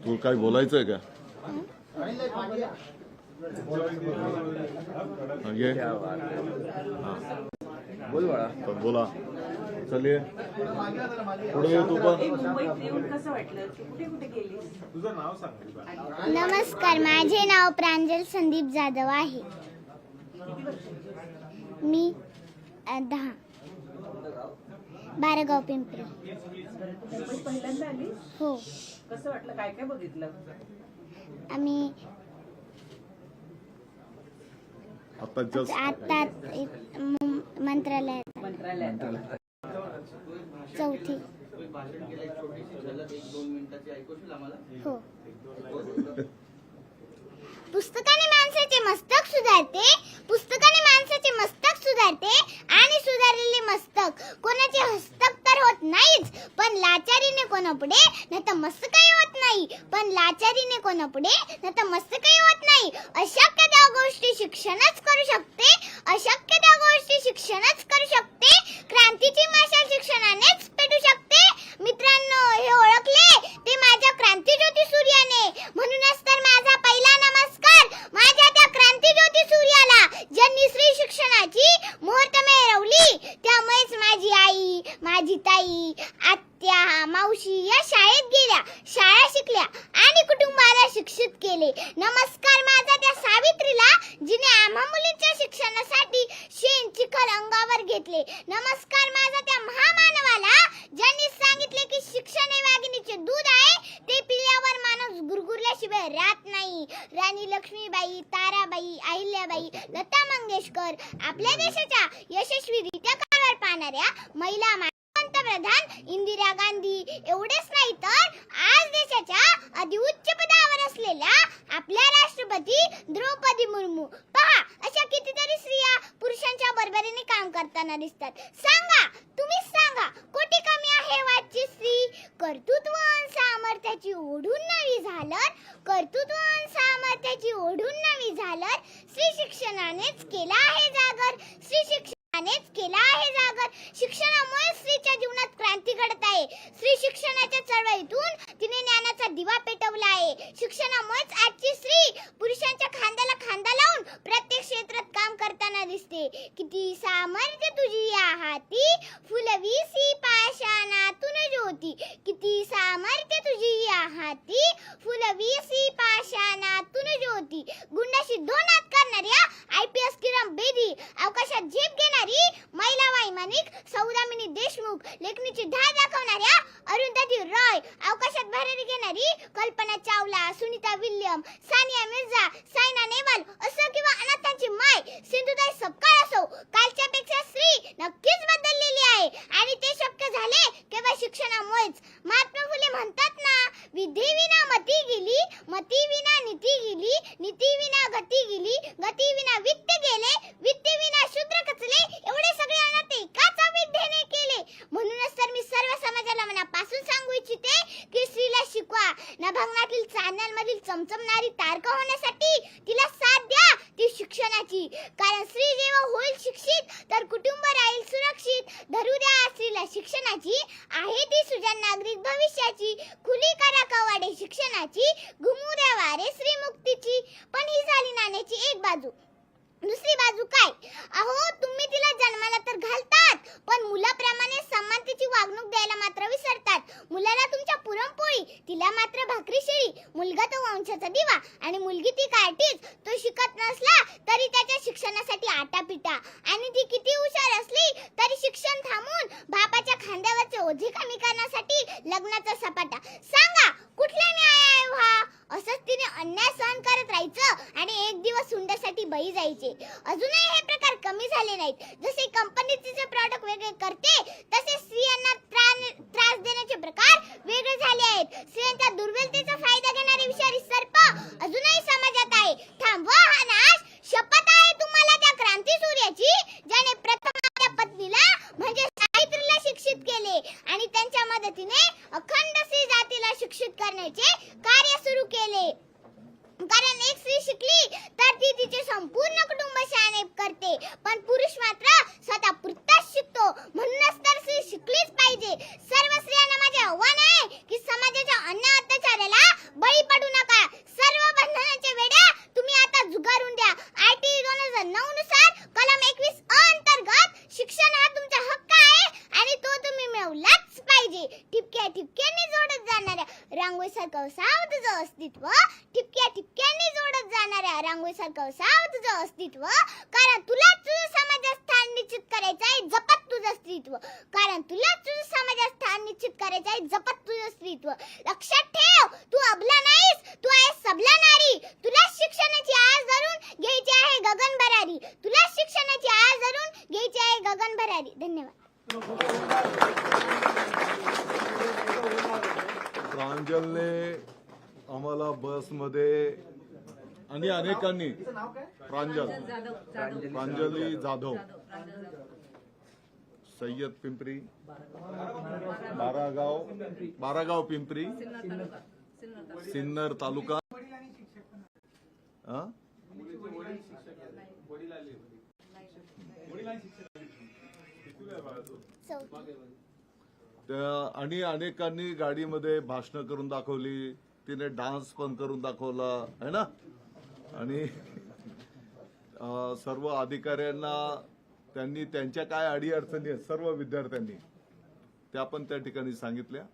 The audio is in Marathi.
तू काय बोलायचंय का? ये बोल बाळा. बोला. चलिए पुढे ये तू पण. तुझं नाव सांग. नमस्कार, माझे नाव प्रांजल संदीप जाधव आहे. मी 10 बारगाव पिंपरी. पहिल्यांदा आली? हो. कसं वाटलं? काय काय बघितलं? आम्ही आता मंत्रालयात. चौथी. हो. पुस्तकाने माणसाचे मस्तक सुधारते, पुस्तकाने माणसाचे मस्तक सुधारते आणि सुधारलेले मस्तक कोणाचे हस्तक तर होत नाहीच, पण लाचारीने कोणापुढे नाही तर मस्तकही होत नाही, पण लाचारीने कोणापुढे नाही तर मस्तकही होत नाही. अशक्य त्या गोष्टी शिक्षणच करू शकते, अशक्य त्या गोष्टी शिक्षणच करू शकते. क्रांतीची मशाल शिक्षणानेच पेटू शकते. मित्रांनो, हे ओळखले ते माझ्या क्रांतीज्योती सूर्याने. म्हणूनच तर माझा पहिला नमस्कार माझ्या त्या क्रांतीज्योती सूर्याला, ज्यांनी स्त्री शिक्षणाची मुहूर्त मिळवली. त्यामुळेच माझी आई, माझी ताई, आत्या, मावशी या शाळेत गेल्या, शाळा शिकल्या आणि कुटुंबाला शिक्षित केले. नमस्कार माझा त्या सावित्रीला, जिने आम्हा मुलींच्या शिक्षणासाठी शेण चिखल अंगावर घेतले. नमस्कार माझा त्या महामानवाला, ज्यांनी सांगितले की शिक्षण हे वाघिणीचे दूध आहे, ते पिल्यावर माणूस गुरगुरल्याशिवाय राहत नाही. राणी लक्ष्मीबाई, ताराबाई, अहिल्याबाई, लता मंगेशकर, आपल्या देशाच्या यशस्वीरित्या कारभार पाहणाऱ्या महिला पंतप्रधान इंदिरा गांधी एवढेच नाही तर आज देशाच्या अधिउच्च पदावर असलेल्या आपल्या राष्ट्रपती द्रौपदी मुर्मू. पहा, अशा कितीतरी स्त्रिया पुरुषांच्या बरोबरीने काम करताना दिसतात. सांगा, तुम्हीच सांगा, कोटी कमी आहे वाची स्त्री? कर्तृत्व सामर्थ्याची ओढून नवी झालर, कर्तृत्व सामर्थ्याची ओढून नवी झालर स्त्री शिक्षणानेच केला आहे जागर, स्त्री शिक्षणानेच केला आहे जागर. शिक्षणामुळे स्त्रीच्या जीवनात क्रांती घडत आहे. स्त्री शिक्षणाच्या चळवळीतून तिने ज्ञानाचा दिवा पेटवला आहे. शिक्षणामुळेच आजची स्त्री पुरुषांच्या खांद्याला खांदा लावून प्रत्येक क्षेत्रात काम करताना दिसते. किती सामर्थ्य तुझी या हाती, फुलवीसी पाषाणातून ज्योती. किती सामर्थ्य तुझी या हाती, फुलवीसी पाषाणातून ज्योती. गुंडाशी 2 हात करणाऱ्या IPS किरण बेदी, अवकाशात झेप घेणारी महिला वैमानिक सौदामिनी देशमुख, लेखणीची ढाल दाखवणाऱ्या अरुंधती रॉय, अवकाशात भरारी घेणारी कल्पना चावला, सुनीता विल्यम, सानिया मिर्झा, सायना नेहवाल असो किंवा अनाथांची माय सिंधुताई सपकाळ असो, कालच्यापेक्षा स्त्री नक्कीच बदललेली आहे आणि ते शक्य झाले केवळ शिक्षणामुळेच. महात्मा फुले म्हणतात ना, विधी विना मती गेली, मती विना नीती गेली, नीती विना गती गेली, गती विना वित्त गेले, वित्त विना शूद्र कचले. एवढे सगळे अनाथ एकाच विद्येने केले. म्हणूनच तर मी सर्व समाजाला मनापासून सांगू इच्छिते की स्त्रीला शिकवा. नभंगातील चांदण्यामधील चमचमणारी तारका होण्यासाठी तिला साथ द्या ती शिक्षणाची. कारण स्त्री जेव्हा होईल शिक्षित तर कुटुंब राहील सुरक्षित. धरू द्या स्त्रीला शिक्षणाची, आहे ती सुजाण नागरिक भविष्याची. खुली करा कवाडे शिक्षणाची, घुमू द्या वारे स्त्री मुक्तीची. पण ही झाली नाण्याची एक बाजू. दुसरी बाजू काय? अहो, तुम्ही तिला जन्माला तर घालतात, पण मुलाप्रमाणे समानतेची वागणूक द्यायला मात्र विसरतात. मुलाला तुमच्या पुरणपोळी, तिला मात्र भाकरी शिळी. मुलगा तो वंशाचा दिवा आणि मुलगी ती काठीच. तो शिकत नसला तरी त्याच्या शिक्षणासाठी आटापिटा, आणि ती किती हुशार असली तरी शिक्षण थांबून बापाच्या खांद्यावरचे ओझे कमी करण्यासाठी लग्नाचा सपाटा. सांगा, कुठला न्याय आहे हा? असंच तिने अन्याय सहन करत राहायचं आणि एक दिवस सुंदरसाठी बळी जायचे. अजूनही हे प्रकार कमी झाले नाहीत. जसे कंपनी तिचे प्रॉडक्ट वेगळे करते, तसे स्त्रियांना त्रास देण्याचे प्रकार वेगळे झाले आहेत. स्त्रियांच्या दुर्बलतेचा फायदा घेणारे विषारी सर्प अजूनही समाजात आहे. थांबवा हा नाश. शपथ आहे तुम्हाला त्या क्रांती सूर्याची, ज्याने प्रथम आपल्या पत्नीला म्हणजे सावित्रीला शिक्षित केले आणि त्यांच्या मदतीने अखंड स्त्री जातीला शिक्षित करण्याचे कार्य सुरू केले. कारण एक स्त्री शिकली तर ती तिचे संपूर्ण कुटुंब शाणे करते, पण पुरुष मात्र स्वतः पुरताच शिकतो. म्हणूनच तर स्त्री शिकलीच पाहिजे. सर्व स्त्रियांना लावलाच पाहिजे. ठिपक्या ठिपक्यांनी जोडत जाणाऱ्या रांगोळीसारखं असावं तुझं अस्तित्व. ठिपक्या ठिपक्यांनी जोडत जाणाऱ्या रांगोळीसारखं असावं तुझं अस्तित्व. कारण तुला तुझं समाजात स्थान निश्चित करायचं आहे, जपत तुझं अस्तित्व. कारण तुला तुझं समाजात स्थान निश्चित करायचं आहे, जपत तुझं अस्तित्व. लक्षात ठेव, तू अबला नाहीस, तू आहेस सबला नारी. तुला शिक्षणाची आस धरून घ्यायची आहे गगन भरारी. तुला शिक्षणाची आस धरून घ्यायची आहे गगन भरारी. धन्यवाद. प्रांजलने आम्हाला बसमध्ये आणि अनेकांनी प्रांजली जाधव, सय्यद पिंपरी, बारागाव पिंपरी, सिन्नर तालुका. हा? आणि अनेकांनी गाडीमध्ये भाषण करून दाखवली. तिने डान्स पण करून दाखवला है ना. आणि सर्व अधिकाऱ्यांना त्यांनी त्यांच्या काय अडीअडचणी आहेत सर्व विद्यार्थ्यांनी त्या पण त्या ठिकाणी सांगितल्या.